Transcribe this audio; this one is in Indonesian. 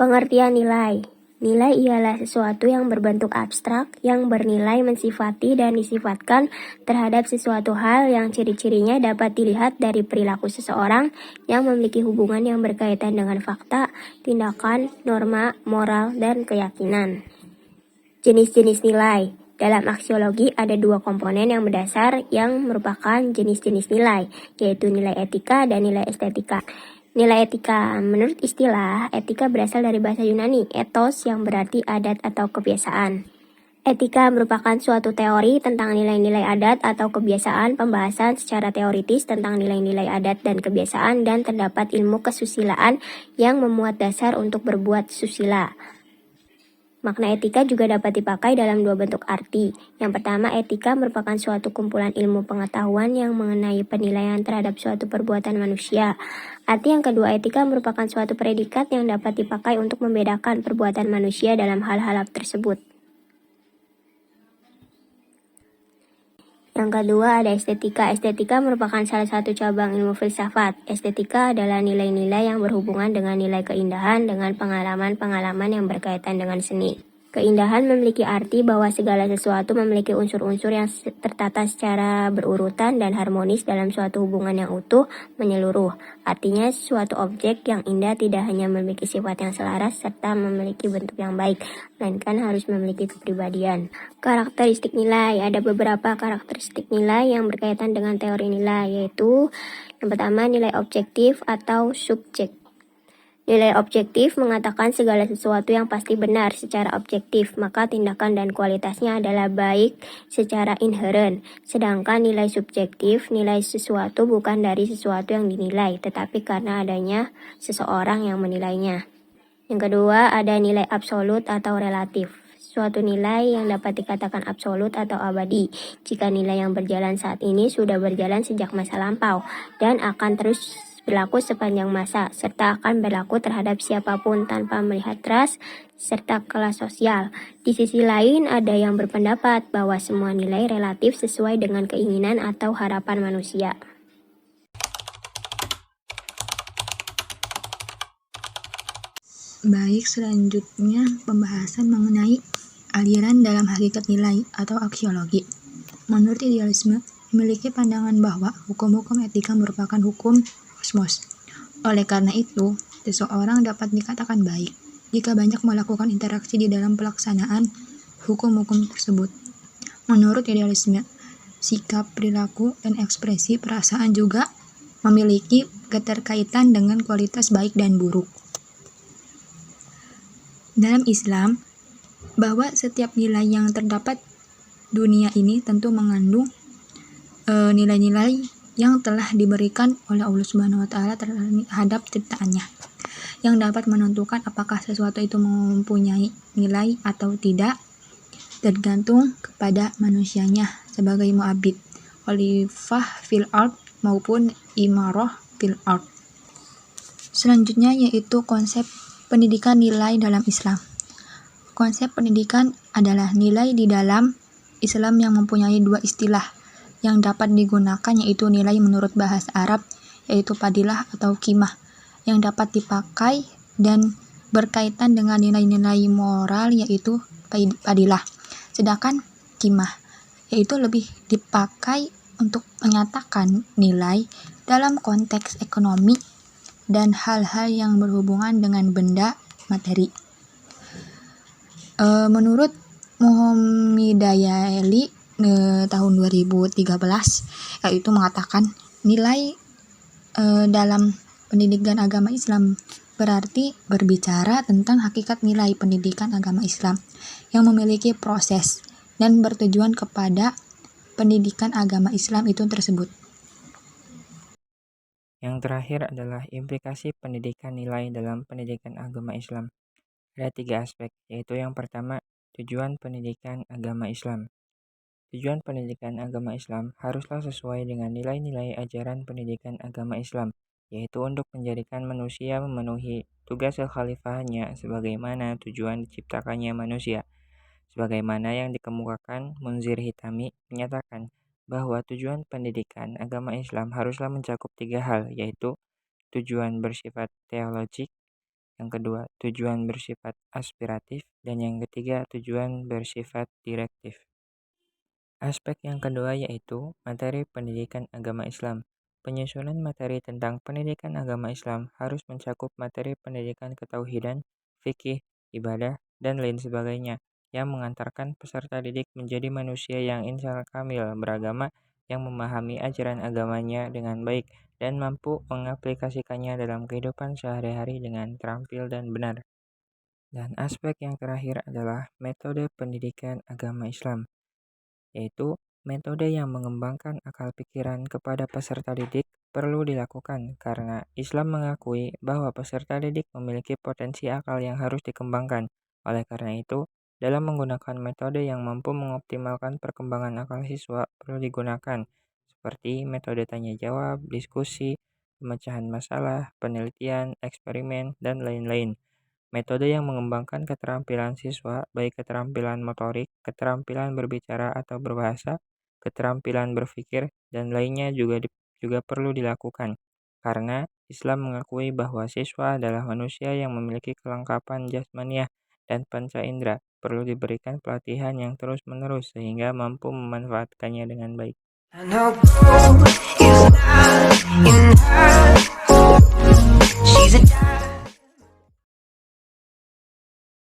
Pengertian nilai. Nilai ialah sesuatu yang berbentuk abstrak, yang bernilai mensifati dan disifatkan terhadap sesuatu hal yang ciri-cirinya dapat dilihat dari perilaku seseorang yang memiliki hubungan yang berkaitan dengan fakta, tindakan, norma, moral, dan keyakinan. Jenis-jenis nilai. Dalam aksiologi ada dua komponen yang mendasar yang merupakan jenis-jenis nilai, yaitu nilai etika dan nilai estetika. Nilai etika. Menurut istilah, etika berasal dari bahasa Yunani, ethos yang berarti adat atau kebiasaan. Etika merupakan suatu teori tentang nilai-nilai adat atau kebiasaan, pembahasan secara teoritis tentang nilai-nilai adat dan kebiasaan, dan terdapat ilmu kesusilaan yang memuat dasar untuk berbuat susila. Makna etika juga dapat dipakai dalam dua bentuk arti. Yang pertama, etika merupakan suatu kumpulan ilmu pengetahuan yang mengenai penilaian terhadap suatu perbuatan manusia. Arti yang kedua, etika merupakan suatu predikat yang dapat dipakai untuk membedakan perbuatan manusia dalam hal-hal tersebut. Yang kedua ada estetika. Estetika merupakan salah satu cabang ilmu filsafat. Estetika adalah nilai-nilai yang berhubungan dengan nilai keindahan dengan pengalaman-pengalaman yang berkaitan dengan seni. Keindahan memiliki arti bahwa segala sesuatu memiliki unsur-unsur yang tertata secara berurutan dan harmonis dalam suatu hubungan yang utuh, menyeluruh. Artinya suatu objek yang indah tidak hanya memiliki sifat yang selaras serta memiliki bentuk yang baik, melainkan harus memiliki kepribadian. Karakteristik nilai. Ada beberapa karakteristik nilai yang berkaitan dengan teori nilai, yaitu yang pertama nilai objektif atau subjek. Nilai objektif mengatakan segala sesuatu yang pasti benar secara objektif, maka tindakan dan kualitasnya adalah baik secara inheren. Sedangkan nilai subjektif, nilai sesuatu bukan dari sesuatu yang dinilai, tetapi karena adanya seseorang yang menilainya. Yang kedua, ada nilai absolut atau relatif. Suatu nilai yang dapat dikatakan absolut atau abadi jika nilai yang berjalan saat ini sudah berjalan sejak masa lampau dan akan terus berlaku sepanjang masa, serta akan berlaku terhadap siapapun tanpa melihat ras serta kelas sosial. Di sisi lain, ada yang berpendapat bahwa semua nilai relatif sesuai dengan keinginan atau harapan manusia. Baik, selanjutnya pembahasan mengenai aliran dalam hakikat nilai atau aksiologi. Menurut idealisme, memiliki pandangan bahwa hukum-hukum etika merupakan hukum kosmos. Oleh karena itu, seseorang dapat dikatakan baik jika banyak melakukan interaksi di dalam pelaksanaan hukum-hukum tersebut. Menurut idealisme, sikap, perilaku, dan ekspresi perasaan juga memiliki keterkaitan dengan kualitas baik dan buruk. Dalam Islam, bahwa setiap nilai yang terdapat dunia ini tentu mengandung nilai-nilai yang telah diberikan oleh Allah Subhanahu wa Ta'ala terhadap ciptaannya, yang dapat menentukan apakah sesuatu itu mempunyai nilai atau tidak, tergantung kepada manusianya sebagai mu'abid, khalifah fil ard maupun imarah fil ard. Selanjutnya yaitu konsep pendidikan nilai dalam Islam. Konsep pendidikan adalah nilai di dalam Islam yang mempunyai dua istilah yang dapat digunakan, yaitu nilai menurut bahasa Arab, yaitu padilah atau qimah, yang dapat dipakai dan berkaitan dengan nilai-nilai moral, yaitu padilah. Sedangkan qimah, yaitu lebih dipakai untuk menyatakan nilai dalam konteks ekonomi dan hal-hal yang berhubungan dengan benda materi. Menurut Muhammadiyah tahun 2013, yaitu mengatakan nilai dalam pendidikan agama Islam berarti berbicara tentang hakikat nilai pendidikan agama Islam yang memiliki proses dan bertujuan kepada pendidikan agama Islam itu tersebut. Yang terakhir adalah implikasi pendidikan nilai dalam pendidikan agama Islam. Ada 3 aspek, yaitu yang pertama, tujuan pendidikan agama Islam. Tujuan pendidikan agama Islam haruslah sesuai dengan nilai-nilai ajaran pendidikan agama Islam, yaitu untuk menjadikan manusia memenuhi tugas kekhalifahannya sebagaimana tujuan diciptakannya manusia. Sebagaimana yang dikemukakan Munzir Hitami menyatakan bahwa tujuan pendidikan agama Islam haruslah mencakup 3 hal, yaitu tujuan bersifat teologik, yang kedua tujuan bersifat aspiratif, dan yang ketiga tujuan bersifat direktif. Aspek yang kedua yaitu materi pendidikan agama Islam. Penyusunan materi tentang pendidikan agama Islam harus mencakup materi pendidikan ketauhidan, fikih, ibadah, dan lain sebagainya yang mengantarkan peserta didik menjadi manusia yang insya kamil beragama, yang memahami ajaran agamanya dengan baik dan mampu mengaplikasikannya dalam kehidupan sehari-hari dengan terampil dan benar. Dan aspek yang terakhir adalah metode pendidikan agama Islam, yaitu metode yang mengembangkan akal pikiran kepada peserta didik perlu dilakukan karena Islam mengakui bahwa peserta didik memiliki potensi akal yang harus dikembangkan. Oleh karena itu, dalam menggunakan metode yang mampu mengoptimalkan perkembangan akal siswa perlu digunakan, seperti metode tanya jawab, diskusi, pemecahan masalah, penelitian, eksperimen, dan lain-lain. Metode yang mengembangkan keterampilan siswa, baik keterampilan motorik, keterampilan berbicara atau berbahasa, keterampilan berpikir, dan lainnya juga perlu dilakukan. Karena Islam mengakui bahwa siswa adalah manusia yang memiliki kelengkapan jasmaniah dan panca indera, perlu diberikan pelatihan yang terus-menerus sehingga mampu memanfaatkannya dengan baik. I know gold is not enough. She's a